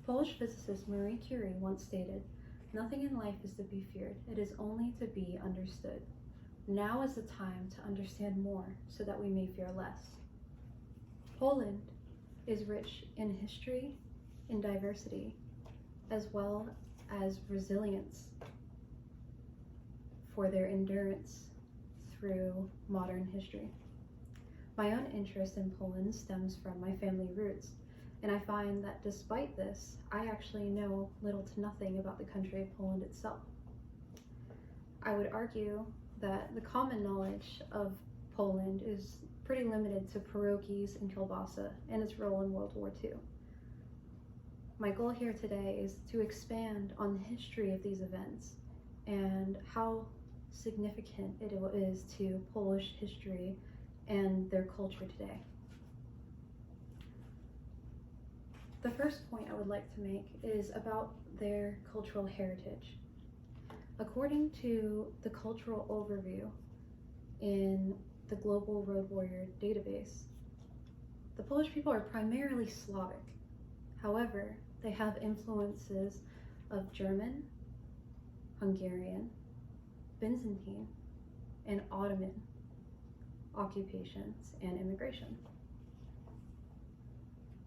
Polish physicist Marie Curie once stated, "Nothing in life is to be feared, it is only to be understood. Now is the time to understand more so that we may fear less." Poland is rich in history, in diversity, as well as resilience for their endurance through modern history. My own interest in Poland stems from my family roots, and I find that despite this, I actually know little to nothing about the country of Poland itself. I would argue that the common knowledge of Poland is pretty limited to pierogies and kielbasa and its role in World War II. My goal here today is to expand on the history of these events and how significant it is to Polish history and their culture today. The first point I would like to make is about their cultural heritage. According to the cultural overview in the Global Road Warrior database, the Polish people are primarily Slavic. However, they have influences of German, Hungarian, Byzantine, and Ottoman occupations and immigration.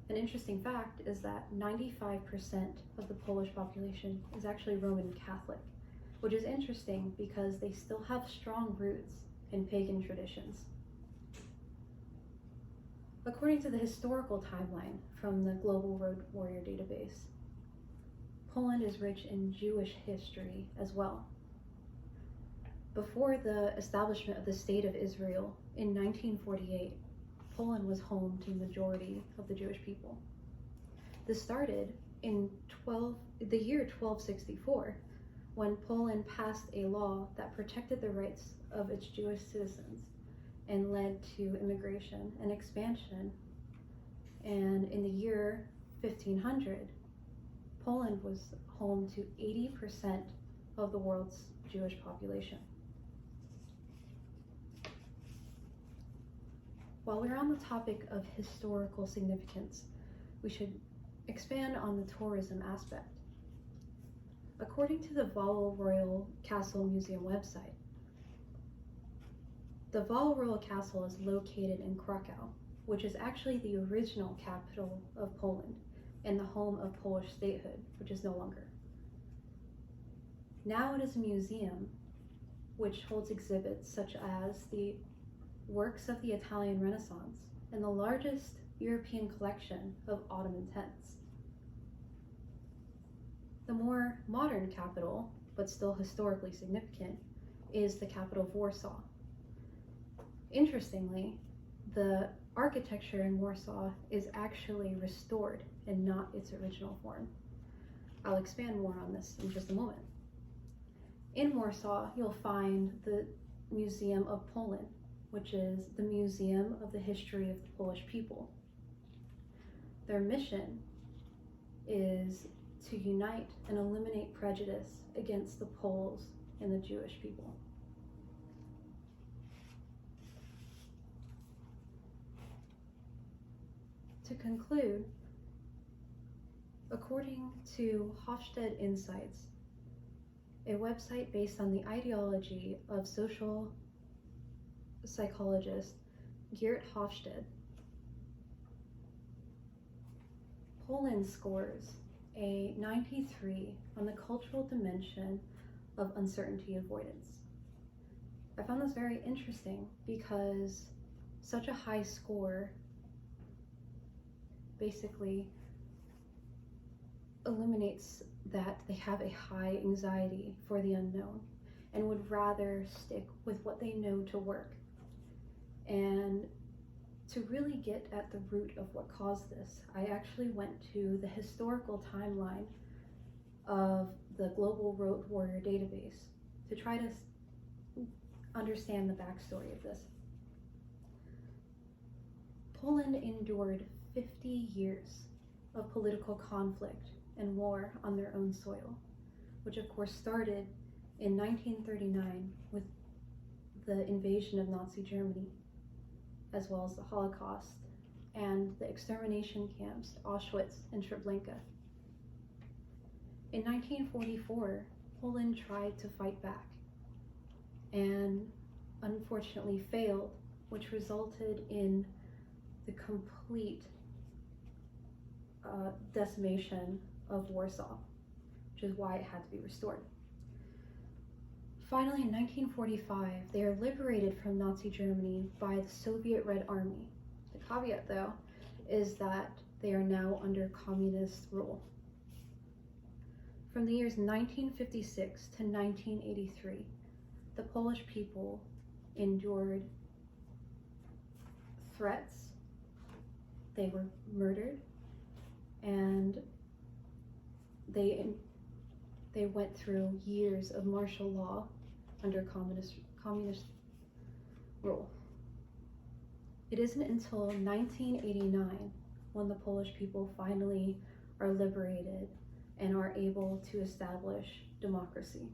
An interesting fact is that 95% of the Polish population is actually Roman Catholic, which is interesting because they still have strong roots in pagan traditions. According to the historical timeline from the Global Road Warrior database, Poland is rich in Jewish history as well. Before the establishment of the State of Israel in 1948, Poland was home to the majority of the Jewish people. This started in the year 1264, when Poland passed a law that protected the rights of its Jewish citizens and led to immigration and expansion. And in the year 1500, Poland was home to 80% of the world's Jewish population. While we're on the topic of historical significance, we should expand on the tourism aspect. According to the Wawel Royal Castle Museum website, the Wawel Royal Castle is located in Krakow, which is actually the original capital of Poland and the home of Polish statehood, which is no longer. Now it is a museum which holds exhibits such as the works of the Italian Renaissance and the largest European collection of Ottoman tents. The more modern capital, but still historically significant, is the capital of Warsaw. Interestingly, the architecture in Warsaw is actually restored and not its original form. I'll expand more on this in just a moment. In Warsaw, you'll find the Museum of Poland, which is the museum of the history of the Polish people. Their mission is to unite and eliminate prejudice against the Poles and the Jewish people. To conclude, according to Hofstede Insights, a website based on the ideology of social psychologist Geert Hofstede, Poland scores a 93 on the cultural dimension of uncertainty avoidance. I found this very interesting because such a high score basically eliminates that they have a high anxiety for the unknown and would rather stick with what they know to work. And to really get at the root of what caused this, I actually went to the historical timeline of the Global Road Warrior database to try to understand the backstory of this. Poland endured 50 years of political conflict and war on their own soil, which of course started in 1939 with the invasion of Nazi Germany, as well as the Holocaust and the extermination camps, Auschwitz and Treblinka. In 1944, Poland tried to fight back and unfortunately failed, which resulted in the complete decimation of Warsaw, which is why it had to be restored. Finally, in 1945, they are liberated from Nazi Germany by the Soviet Red Army. The caveat, though, is that they are now under communist rule. From the years 1956 to 1983, the Polish people endured threats, they were murdered, and they went through years of martial law under communist rule. It isn't until 1989 when the Polish people finally are liberated and are able to establish democracy.